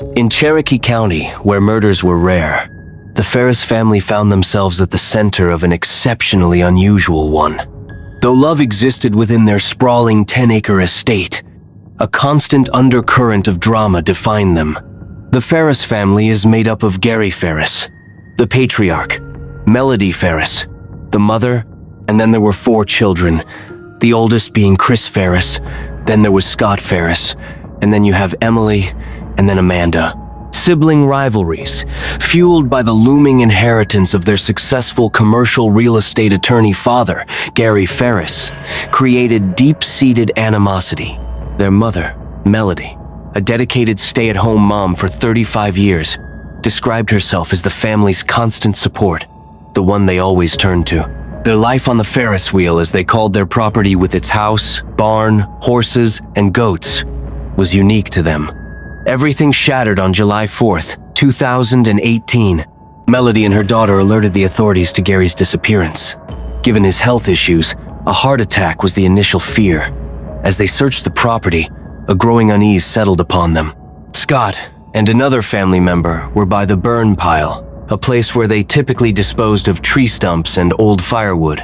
In Cherokee County, where murders were rare, the Ferris family found themselves at the center of an exceptionally unusual one. Though love existed within their sprawling 10-acre estate, a constant undercurrent of drama defined them. The Ferris family is made up of Gary Ferris, the patriarch, Melody Ferris, the mother, and then there were 4 children, the oldest being Chris Ferris, then there was Scott Ferris, and then you have Emily, and then Amanda. Sibling rivalries, fueled by the looming inheritance of their successful commercial real estate attorney father, Gary Ferris, created deep-seated animosity. Their mother, Melody, a dedicated stay-at-home mom for 35 years, described herself as the family's constant support, the one they always turned to. Their life on the Ferris wheel, as they called their property with its house, barn, horses, and goats, was unique to them. Everything shattered on July 4th, 2018. Melody and her daughter alerted the authorities to Gary's disappearance. Given his health issues, a heart attack was the initial fear. As they searched the property, a growing unease settled upon them. Scott and another family member were by the burn pile, a place where they typically disposed of tree stumps and old firewood.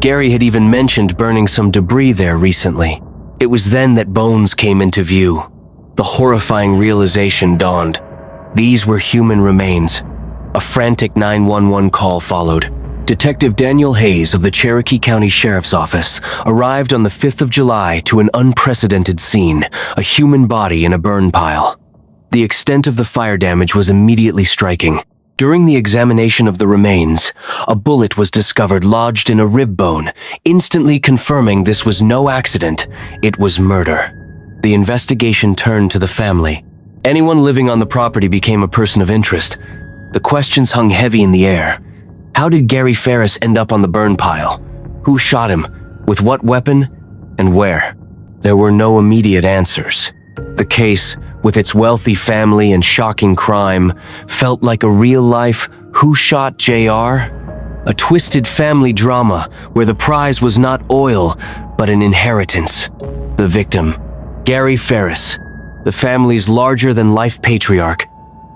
Gary had even mentioned burning some debris there recently. It was then that bones came into view. The horrifying realization dawned. These were human remains. A frantic 911 call followed. Detective Daniel Hayes of the Cherokee County Sheriff's Office arrived on the 5th of July to an unprecedented scene, a human body in a burn pile. The extent of the fire damage was immediately striking. During the examination of the remains, a bullet was discovered lodged in a rib bone, instantly confirming this was no accident, it was murder. The investigation turned to the family. Anyone living on the property became a person of interest. The questions hung heavy in the air. How did Gary Ferris end up on the burn pile? Who shot him? With what weapon? And where? There were no immediate answers. The case, with its wealthy family and shocking crime, felt like a real-life Who Shot JR? A twisted family drama where the prize was not oil, but an inheritance. The victim, Gary Ferris, the family's larger-than-life patriarch,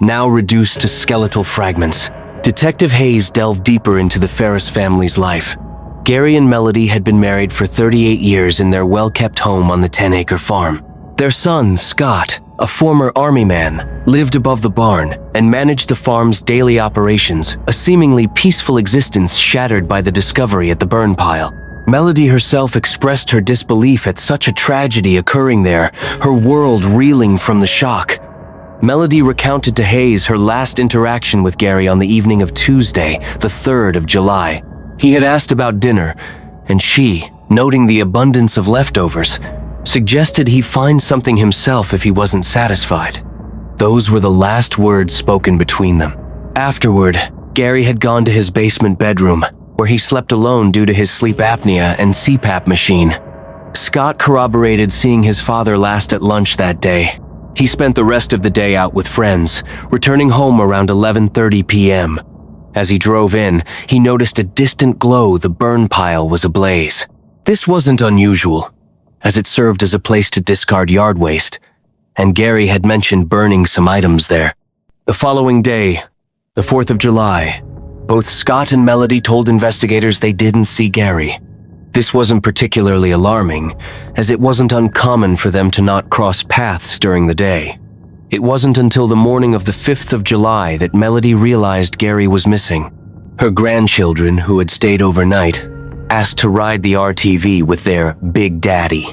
now reduced to skeletal fragments. Detective Hayes delved deeper into the Ferris family's life. Gary and Melody had been married for 38 years in their well-kept home on the 10-acre farm. Their son, Scott, a former army man, lived above the barn and managed the farm's daily operations, a seemingly peaceful existence shattered by the discovery at the burn pile. Melody herself expressed her disbelief at such a tragedy occurring there, her world reeling from the shock. Melody recounted to Hayes her last interaction with Gary on the evening of Tuesday, the 3rd of July. He had asked about dinner, and she, noting the abundance of leftovers, suggested he find something himself if he wasn't satisfied. Those were the last words spoken between them. Afterward, Gary had gone to his basement bedroom, where he slept alone due to his sleep apnea and CPAP machine. Scott corroborated seeing his father last at lunch that day. He spent the rest of the day out with friends, returning home around 11:30 p.m. As he drove in, he noticed a distant glow. The burn pile was ablaze. This wasn't unusual, as it served as a place to discard yard waste, and Gary had mentioned burning some items there. The following day, the 4th of July, both Scott and Melody told investigators they didn't see Gary. This wasn't particularly alarming, as it wasn't uncommon for them to not cross paths during the day. It wasn't until the morning of the 5th of July that Melody realized Gary was missing. Her grandchildren, who had stayed overnight, asked to ride the RTV with their Big Daddy.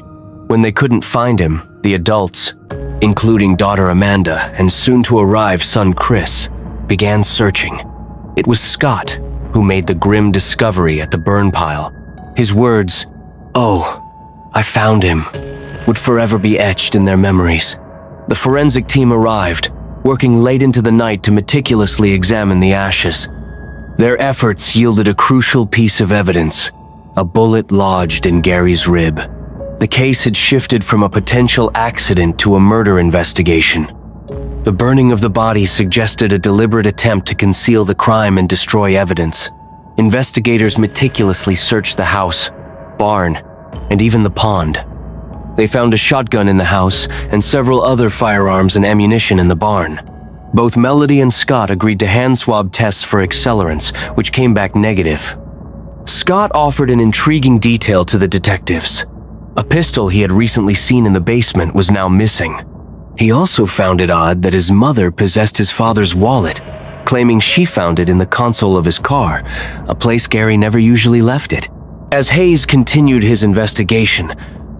When they couldn't find him, the adults, including daughter Amanda and soon-to-arrive son Chris, began searching. It was Scott who made the grim discovery at the burn pile. His words, "Oh, I found him," would forever be etched in their memories. The forensic team arrived, working late into the night to meticulously examine the ashes. Their efforts yielded a crucial piece of evidence, a bullet lodged in Gary's rib. The case had shifted from a potential accident to a murder investigation. The burning of the body suggested a deliberate attempt to conceal the crime and destroy evidence. Investigators meticulously searched the house, barn, and even the pond. They found a shotgun in the house and several other firearms and ammunition in the barn. Both Melody and Scott agreed to hand swab tests for accelerants, which came back negative. Scott offered an intriguing detail to the detectives. A pistol he had recently seen in the basement was now missing. He also found it odd that his mother possessed his father's wallet, claiming she found it in the console of his car, a place Gary never usually left it. As Hayes continued his investigation,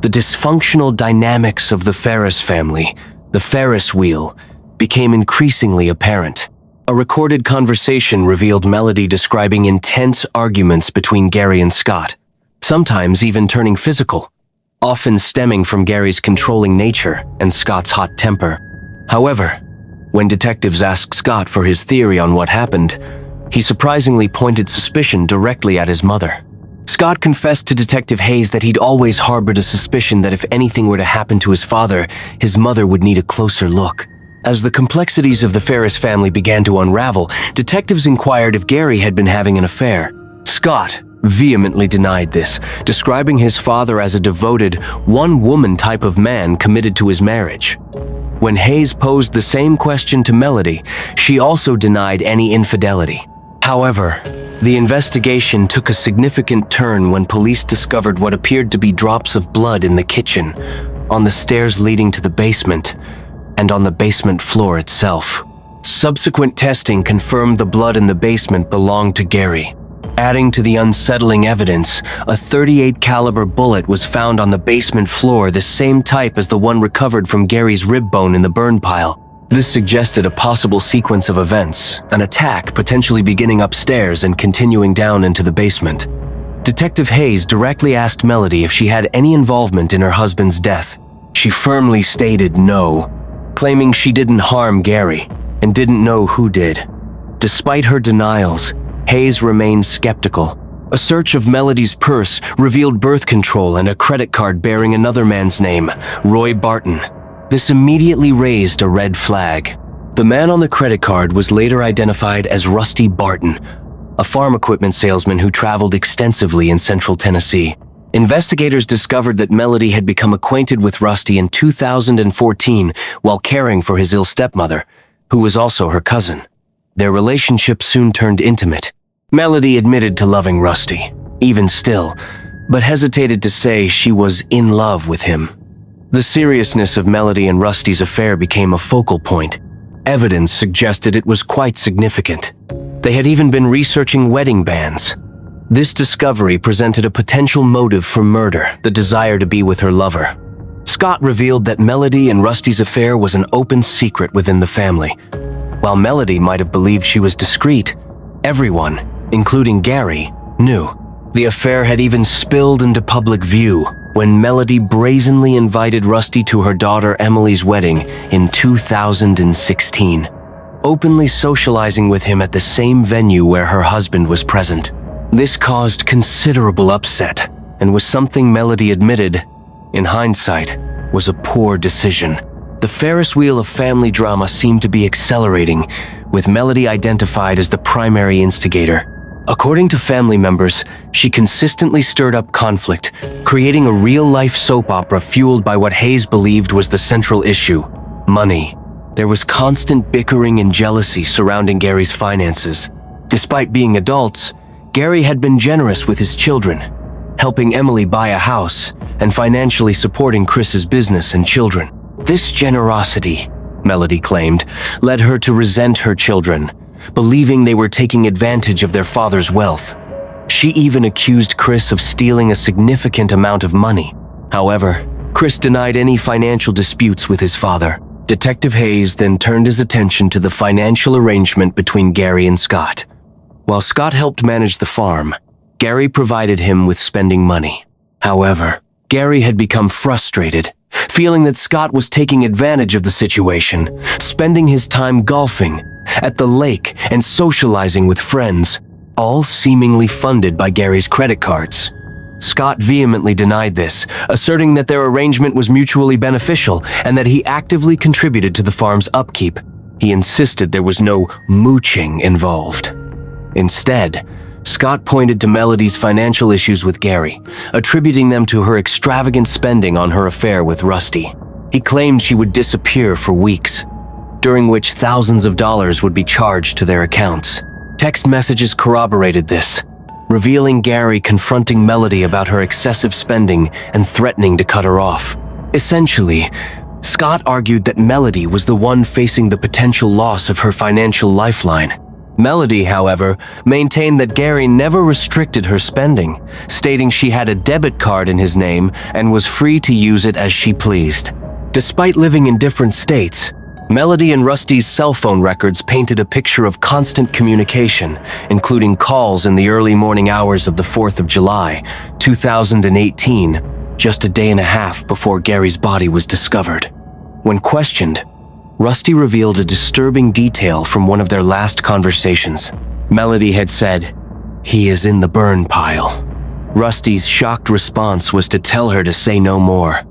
the dysfunctional dynamics of the Ferris family, the Ferris wheel, became increasingly apparent. A recorded conversation revealed Melody describing intense arguments between Gary and Scott, sometimes even turning physical, often stemming from Gary's controlling nature and Scott's hot temper. However, when detectives asked Scott for his theory on what happened, he surprisingly pointed suspicion directly at his mother. Scott confessed to Detective Hayes that he'd always harbored a suspicion that if anything were to happen to his father, his mother would need a closer look. As the complexities of the Ferris family began to unravel, detectives inquired if Gary had been having an affair. Scott vehemently denied this, describing his father as a devoted, one-woman type of man committed to his marriage. When Hayes posed the same question to Melody, she also denied any infidelity. However, the investigation took a significant turn when police discovered what appeared to be drops of blood in the kitchen, on the stairs leading to the basement, and on the basement floor itself. Subsequent testing confirmed the blood in the basement belonged to Gary. Adding to the unsettling evidence, a .38 caliber bullet was found on the basement floor, the same type as the one recovered from Gary's rib bone in the burn pile. This suggested a possible sequence of events, an attack potentially beginning upstairs and continuing down into the basement. Detective Hayes directly asked Melody if she had any involvement in her husband's death. She firmly stated no, claiming she didn't harm Gary and didn't know who did. Despite her denials, Hayes remained skeptical. A search of Melody's purse revealed birth control and a credit card bearing another man's name, Roy Barton. This immediately raised a red flag. The man on the credit card was later identified as Rusty Barton, a farm equipment salesman who traveled extensively in central Tennessee. Investigators discovered that Melody had become acquainted with Rusty in 2014 while caring for his ill stepmother, who was also her cousin. Their relationship soon turned intimate. Melody admitted to loving Rusty, even still, but hesitated to say she was in love with him. The seriousness of Melody and Rusty's affair became a focal point. Evidence suggested it was quite significant. They had even been researching wedding bands. This discovery presented a potential motive for murder, the desire to be with her lover. Scott revealed that Melody and Rusty's affair was an open secret within the family. While Melody might have believed she was discreet, everyone, including Gary, knew. The affair had even spilled into public view when Melody brazenly invited Rusty to her daughter Emily's wedding in 2016, openly socializing with him at the same venue where her husband was present. This caused considerable upset and was something Melody admitted, in hindsight, was a poor decision. The Ferris wheel of family drama seemed to be accelerating, with Melody identified as the primary instigator. According to family members, she consistently stirred up conflict, creating a real-life soap opera fueled by what Hayes believed was the central issue: money. There was constant bickering and jealousy surrounding Gary's finances. Despite being adults, Gary had been generous with his children, helping Emily buy a house and financially supporting Chris's business and children. This generosity, Melody claimed, led her to resent her children, believing they were taking advantage of their father's wealth. She even accused Chris of stealing a significant amount of money. However, Chris denied any financial disputes with his father. Detective Hayes then turned his attention to the financial arrangement between Gary and Scott. While Scott helped manage the farm, Gary provided him with spending money. However, Gary had become frustrated, feeling that Scott was taking advantage of the situation, spending his time golfing, at the lake, and socializing with friends, all seemingly funded by Gary's credit cards. Scott vehemently denied this, asserting that their arrangement was mutually beneficial and that he actively contributed to the farm's upkeep. He insisted there was no mooching involved. Instead, Scott pointed to Melody's financial issues with Gary, attributing them to her extravagant spending on her affair with Rusty. He claimed she would disappear for weeks, during which thousands of dollars would be charged to their accounts. Text messages corroborated this, revealing Gary confronting Melody about her excessive spending and threatening to cut her off. Essentially, Scott argued that Melody was the one facing the potential loss of her financial lifeline. Melody, however, maintained that Gary never restricted her spending, stating she had a debit card in his name and was free to use it as she pleased. Despite living in different states, Melody and Rusty's cell phone records painted a picture of constant communication, including calls in the early morning hours of the 4th of July, 2018, just a day and a half before Gary's body was discovered. When questioned, Rusty revealed a disturbing detail from one of their last conversations. Melody had said, "He is in the burn pile." Rusty's shocked response was to tell her to say no more,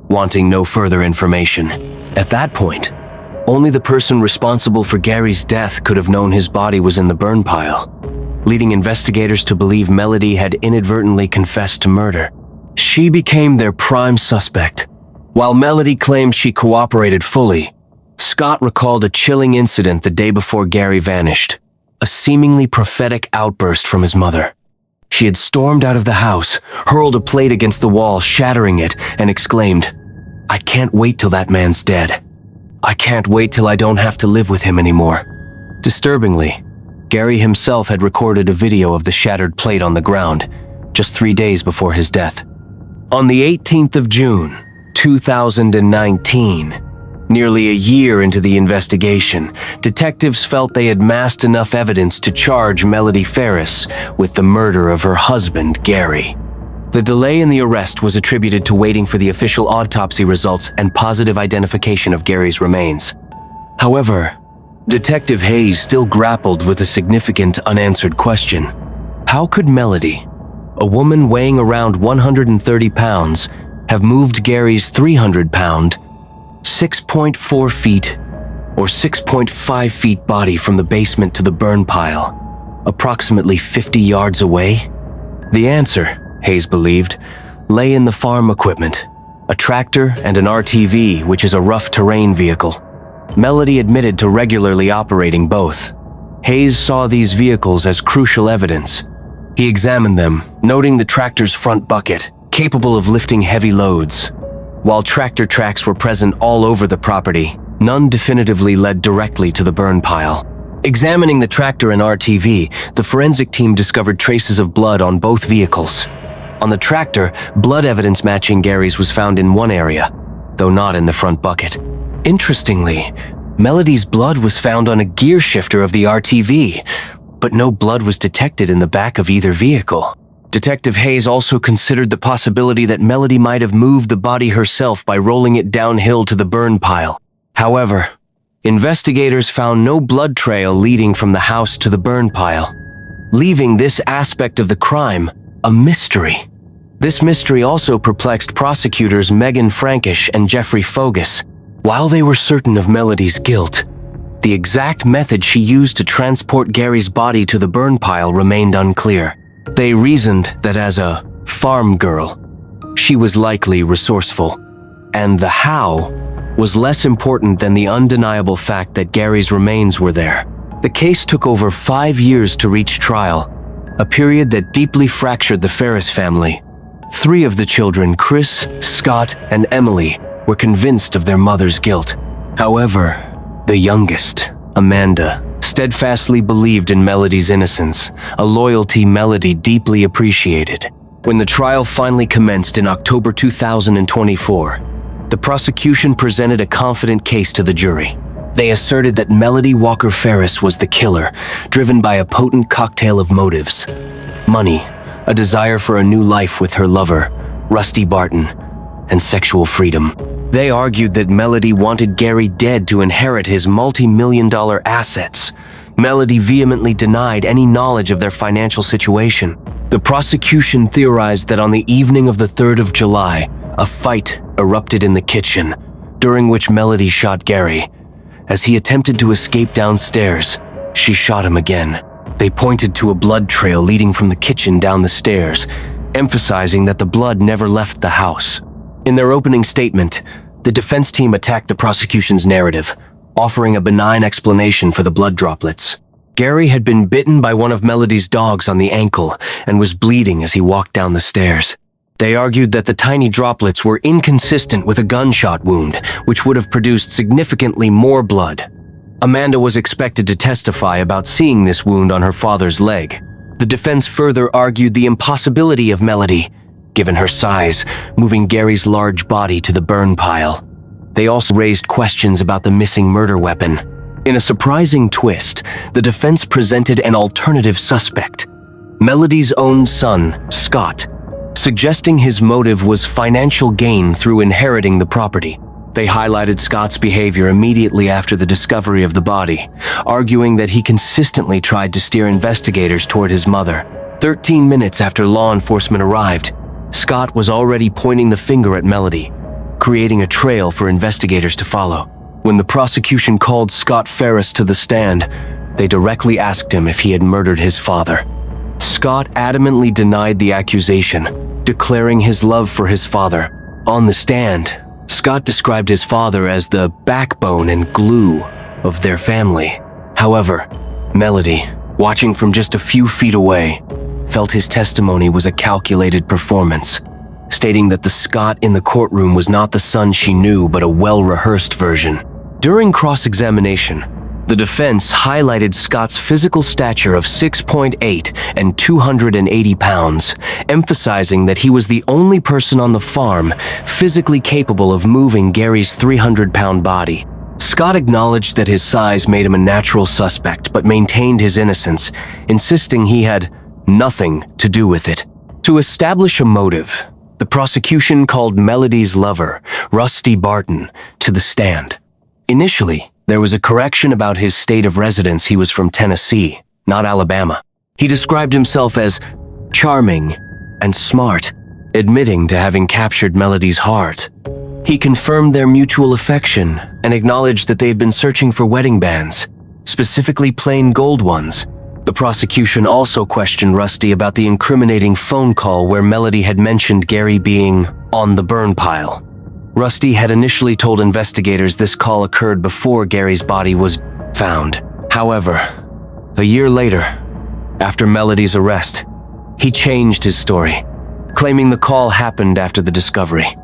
wanting no further information. At that point, only the person responsible for Gary's death could have known his body was in the burn pile, leading investigators to believe Melody had inadvertently confessed to murder. She became their prime suspect. While Melody claimed she cooperated fully, Scott recalled a chilling incident the day before Gary vanished, a seemingly prophetic outburst from his mother. She had stormed out of the house, hurled a plate against the wall, shattering it, and exclaimed, "I can't wait till that man's dead. I can't wait till I don't have to live with him anymore." Disturbingly, Gary himself had recorded a video of the shattered plate on the ground, just 3 days before his death. On the 18th of June, 2019, nearly a year into the investigation, detectives felt they had amassed enough evidence to charge Melody Ferris with the murder of her husband, Gary. The delay in the arrest was attributed to waiting for the official autopsy results and positive identification of Gary's remains. However, Detective Hayes still grappled with a significant unanswered question. How could Melody, a woman weighing around 130 pounds, have moved Gary's 300-pound, 6.4 feet or 6.5 feet body from the basement to the burn pile, approximately 50 yards away? The answer, Hayes believed, lay in the farm equipment, a tractor and an RTV, which is a rough terrain vehicle. Melody admitted to regularly operating both. Hayes saw these vehicles as crucial evidence. He examined them, noting the tractor's front bucket, capable of lifting heavy loads. While tractor tracks were present all over the property, none definitively led directly to the burn pile. Examining the tractor and RTV, the forensic team discovered traces of blood on both vehicles. On the tractor, blood evidence matching Gary's was found in one area, though not in the front bucket. Interestingly, Melody's blood was found on a gear shifter of the RTV, but no blood was detected in the back of either vehicle. Detective Hayes also considered the possibility that Melody might have moved the body herself by rolling it downhill to the burn pile. However, investigators found no blood trail leading from the house to the burn pile, leaving this aspect of the crime a mystery. This mystery also perplexed prosecutors Megan Frankish and Jeffrey Fogus. While they were certain of Melody's guilt, the exact method she used to transport Gary's body to the burn pile remained unclear. They reasoned that as a farm girl, she was likely resourceful, and the how was less important than the undeniable fact that Gary's remains were there. The case took over 5 years to reach trial, a period that deeply fractured the Ferris family. 3 of the children, Chris, Scott, and Emily, were convinced of their mother's guilt. However, the youngest, Amanda, steadfastly believed in Melody's innocence, a loyalty Melody deeply appreciated. When the trial finally commenced in October 2024, the prosecution presented a confident case to the jury. They asserted that Melody Walker Ferris was the killer, driven by a potent cocktail of motives: money, a desire for a new life with her lover, Rusty Barton, and sexual freedom. They argued that Melody wanted Gary dead to inherit his multi-million-dollar assets. Melody vehemently denied any knowledge of their financial situation. The prosecution theorized that on the evening of the 3rd of July, a fight erupted in the kitchen, during which Melody shot Gary. As he attempted to escape downstairs, she shot him again. They pointed to a blood trail leading from the kitchen down the stairs, emphasizing that the blood never left the house. In their opening statement, the defense team attacked the prosecution's narrative, offering a benign explanation for the blood droplets. Gary had been bitten by one of Melody's dogs on the ankle and was bleeding as he walked down the stairs. They argued that the tiny droplets were inconsistent with a gunshot wound, which would have produced significantly more blood. Amanda was expected to testify about seeing this wound on her father's leg. The defense further argued the impossibility of Melody, given her size, moving Gary's large body to the burn pile. They also raised questions about the missing murder weapon. In a surprising twist, the defense presented an alternative suspect, Melody's own son, Scott, suggesting his motive was financial gain through inheriting the property. They highlighted Scott's behavior immediately after the discovery of the body, arguing that he consistently tried to steer investigators toward his mother. 13 minutes after law enforcement arrived, Scott was already pointing the finger at Melody, creating a trail for investigators to follow. When the prosecution called Scott Ferris to the stand, they directly asked him if he had murdered his father. Scott adamantly denied the accusation, declaring his love for his father. On the stand, Scott described his father as the backbone and glue of their family. However, Melody, watching from just a few feet away, felt his testimony was a calculated performance, stating that the Scott in the courtroom was not the son she knew but a well-rehearsed version. During cross-examination, the defense highlighted Scott's physical stature of 6'8" and 280 pounds, emphasizing that he was the only person on the farm physically capable of moving Gary's 300-pound body. Scott acknowledged that his size made him a natural suspect, but maintained his innocence, insisting he had nothing to do with it. To establish a motive, the prosecution called Melody's lover, Rusty Barton, to the stand. Initially, there was a correction about his state of residence. He was from Tennessee, not Alabama. He described himself as charming and smart, admitting to having captured Melody's heart. He confirmed their mutual affection and acknowledged that they had been searching for wedding bands, specifically plain gold ones. The prosecution also questioned Rusty about the incriminating phone call where Melody had mentioned Gary being on the burn pile. Rusty had initially told investigators this call occurred before Gary's body was found. However, a year later, after Melody's arrest, he changed his story, claiming the call happened after the discovery.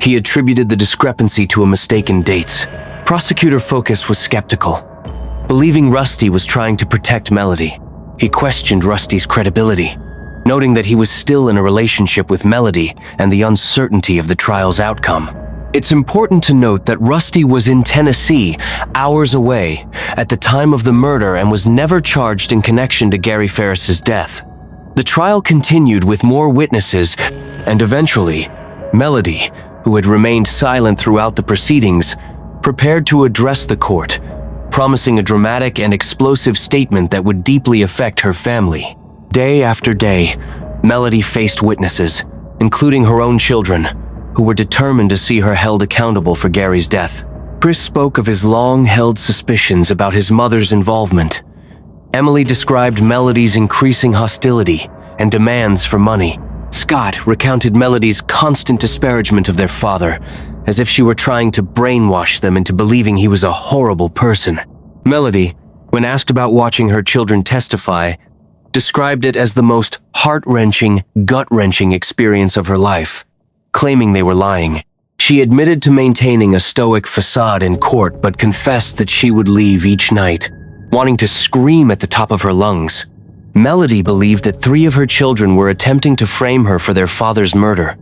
He attributed the discrepancy to a mistake in dates. Prosecutor Focus was skeptical, believing Rusty was trying to protect Melody. He questioned Rusty's credibility, noting that he was still in a relationship with Melody and the uncertainty of the trial's outcome. It's important to note that Rusty was in Tennessee, hours away, at the time of the murder and was never charged in connection to Gary Ferris's death. The trial continued with more witnesses, and eventually, Melody, who had remained silent throughout the proceedings, prepared to address the court, promising a dramatic and explosive statement that would deeply affect her family. Day after day, Melody faced witnesses, including her own children, who were determined to see her held accountable for Gary's death. Chris spoke of his long-held suspicions about his mother's involvement. Emily described Melody's increasing hostility and demands for money. Scott recounted Melody's constant disparagement of their father, as if she were trying to brainwash them into believing he was a horrible person. Melody, when asked about watching her children testify, described it as the most heart-wrenching, gut-wrenching experience of her life, claiming they were lying. She admitted to maintaining a stoic facade in court but confessed that she would leave each night, wanting to scream at the top of her lungs. Melody believed that 3 of her children were attempting to frame her for their father's murder,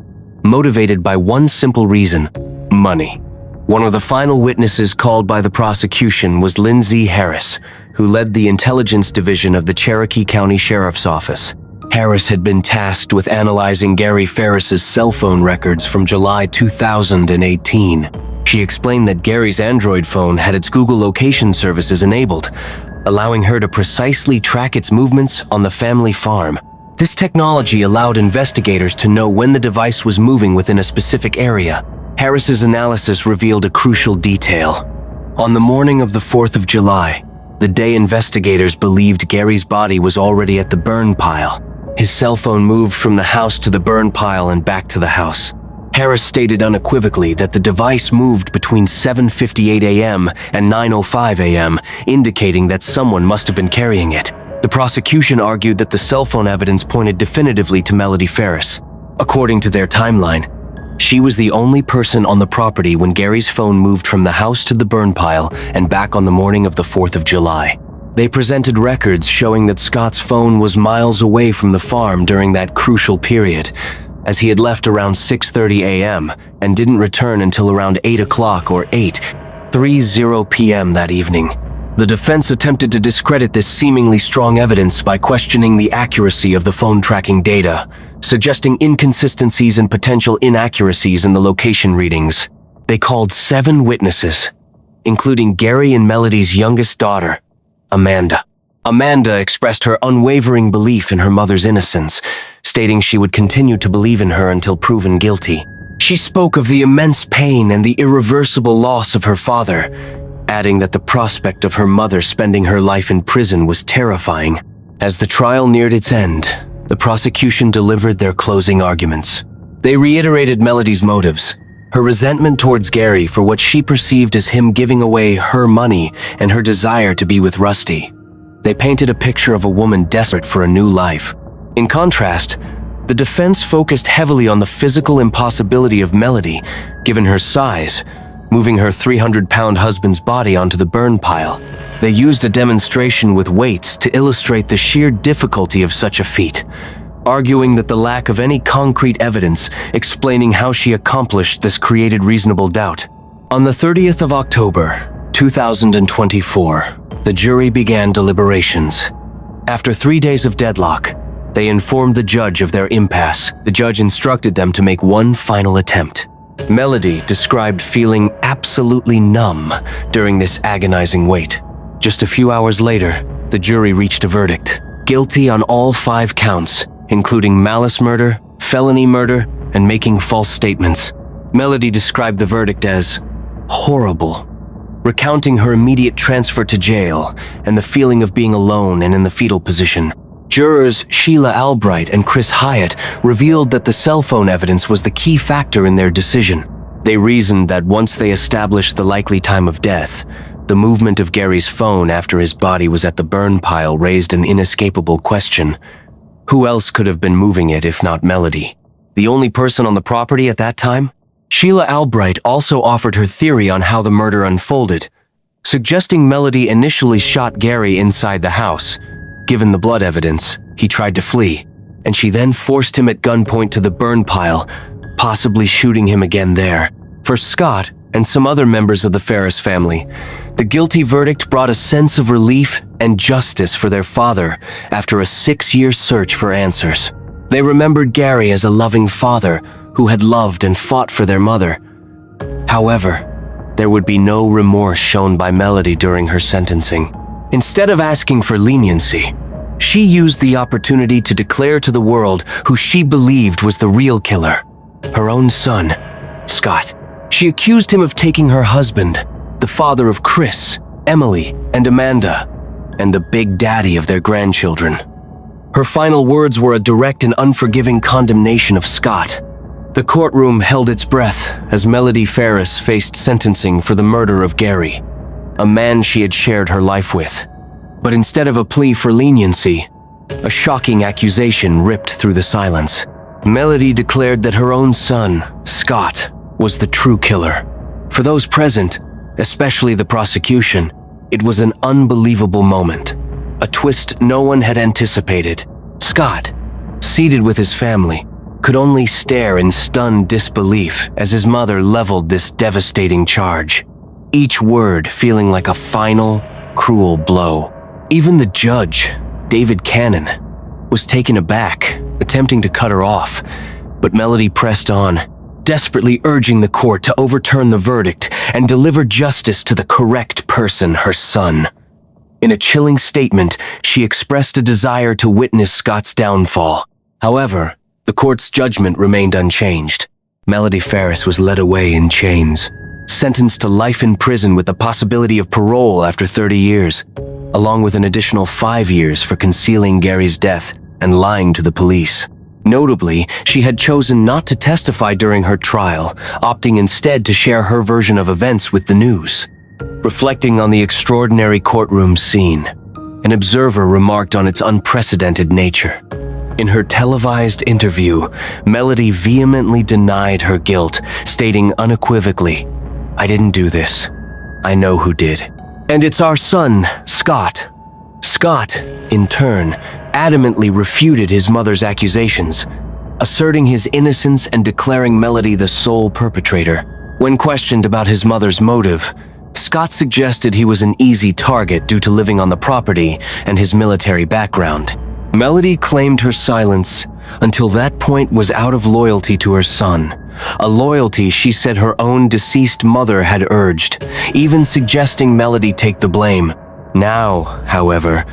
motivated by one simple reason: money. One of the final witnesses called by the prosecution was Lindsay Harris, who led the intelligence division of the Cherokee County Sheriff's Office. Harris had been tasked with analyzing Gary Ferris's cell phone records from July 2018. She explained that Gary's Android phone had its Google location services enabled, allowing her to precisely track its movements on the family farm. This technology allowed investigators to know when the device was moving within a specific area. Harris's analysis revealed a crucial detail. On the morning of the 4th of July, The day investigators believed Gary's body was already at the burn pile. His cell phone moved from the house to the burn pile and back to the house. Harris stated unequivocally that the device moved between 7:58 a.m. and 9:05 a.m., indicating that someone must have been carrying it. The prosecution argued that the cell phone evidence pointed definitively to Melody Ferris. According to their timeline, she was the only person on the property when Gary's phone moved from the house to the burn pile and back on the morning of the 4th of July. They presented records showing that Scott's phone was miles away from the farm during that crucial period, as he had left around 6:30 a.m. and didn't return until around 8 o'clock or 8:30 p.m. that evening. The defense attempted to discredit this seemingly strong evidence by questioning the accuracy of the phone tracking data, suggesting inconsistencies and potential inaccuracies in the location readings. They called 7 witnesses, including Gary and Melody's youngest daughter, Amanda. Amanda expressed her unwavering belief in her mother's innocence, stating she would continue to believe in her until proven guilty. She spoke of the immense pain and the irreversible loss of her father, adding that the prospect of her mother spending her life in prison was terrifying. As the trial neared its end, the prosecution delivered their closing arguments. They reiterated Melody's motives, her resentment towards Gary for what she perceived as him giving away her money and her desire to be with Rusty. They painted a picture of a woman desperate for a new life. In contrast, the defense focused heavily on the physical impossibility of Melody, given her size, moving her 300-pound husband's body onto the burn pile. They used a demonstration with weights to illustrate the sheer difficulty of such a feat, arguing that the lack of any concrete evidence explaining how she accomplished this created reasonable doubt. On the 30th of October, 2024, the jury began deliberations. After 3 days of deadlock, they informed the judge of their impasse. The judge instructed them to make one final attempt. Melody described feeling absolutely numb during this agonizing wait. Just a few hours later, the jury reached a verdict. Guilty on all 5 counts, including malice murder, felony murder, and making false statements. Melody described the verdict as horrible, recounting her immediate transfer to jail and the feeling of being alone and in the fetal position. Jurors Sheila Albright and Chris Hyatt revealed that the cell phone evidence was the key factor in their decision. They reasoned that once they established the likely time of death, the movement of Gary's phone after his body was at the burn pile raised an inescapable question. Who else could have been moving it if not Melody? The only person on the property at that time? Sheila Albright also offered her theory on how the murder unfolded, suggesting Melody initially shot Gary inside the house. Given the blood evidence, he tried to flee, and she then forced him at gunpoint to the burn pile, possibly shooting him again there. For Scott and some other members of the Ferris family, the guilty verdict brought a sense of relief and justice for their father after a 6-year search for answers. They remembered Gary as a loving father who had loved and fought for their mother. However, there would be no remorse shown by Melody during her sentencing. Instead of asking for leniency, she used the opportunity to declare to the world who she believed was the real killer, her own son, Scott. She accused him of taking her husband, the father of Chris, Emily, and Amanda, and the big daddy of their grandchildren. Her final words were a direct and unforgiving condemnation of Scott. The courtroom held its breath as Melody Ferris faced sentencing for the murder of Gary, a man she had shared her life with. But instead of a plea for leniency, a shocking accusation ripped through the silence. Melody declared that her own son, Scott, was the true killer. For those present, especially the prosecution, it was an unbelievable moment, a twist no one had anticipated. Scott, seated with his family, could only stare in stunned disbelief as his mother leveled this devastating charge, each word feeling like a final, cruel blow. Even the judge, David Cannon, was taken aback, attempting to cut her off, but Melody pressed on, desperately urging the court to overturn the verdict and deliver justice to the correct person, her son. In a chilling statement, she expressed a desire to witness Scott's downfall. However, the court's judgment remained unchanged. Melody Ferris was led away in chains, sentenced to life in prison with the possibility of parole after 30 years. along with an additional 5 years for concealing Gary's death and lying to the police. Notably, she had chosen not to testify during her trial, opting instead to share her version of events with the news. Reflecting on the extraordinary courtroom scene, an observer remarked on its unprecedented nature. In her televised interview, Melody vehemently denied her guilt, stating unequivocally, "I didn't do this. I know who did. And it's our son, Scott." Scott, in turn, adamantly refuted his mother's accusations, asserting his innocence and declaring Melody the sole perpetrator. When questioned about his mother's motive, Scott suggested he was an easy target due to living on the property and his military background. Melody claimed her silence until that point was out of loyalty to her son, a loyalty she said her own deceased mother had urged, even suggesting Melody take the blame. Now, however,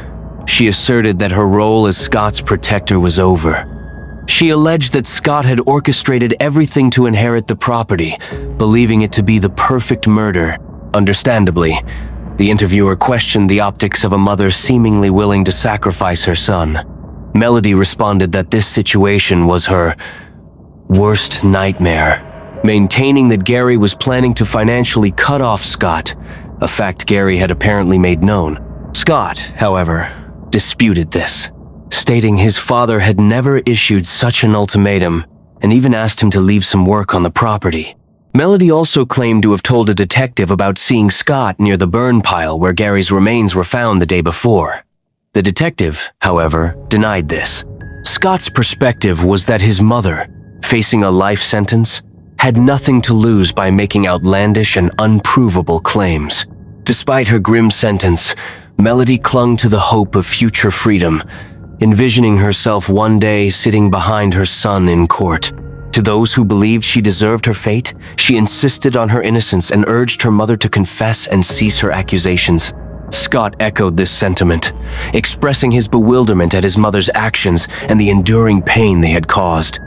she asserted that her role as Scott's protector was over. She alleged that Scott had orchestrated everything to inherit the property, believing it to be the perfect murder. Understandably, the interviewer questioned the optics of a mother seemingly willing to sacrifice her son. Melody responded that this situation was her worst nightmare, maintaining that Gary was planning to financially cut off Scott, a fact Gary had apparently made known. Scott, however, disputed this, stating his father had never issued such an ultimatum and even asked him to leave some work on the property. Melody also claimed to have told a detective about seeing Scott near the burn pile where Gary's remains were found the day before. The detective, however, denied this. Scott's perspective was that his mother, facing a life sentence, had nothing to lose by making outlandish and unprovable claims. Despite her grim sentence, Melody clung to the hope of future freedom, envisioning herself one day sitting behind her son in court. To those who believed she deserved her fate, she insisted on her innocence and urged her mother to confess and cease her accusations. Scott echoed this sentiment, expressing his bewilderment at his mother's actions and the enduring pain they had caused.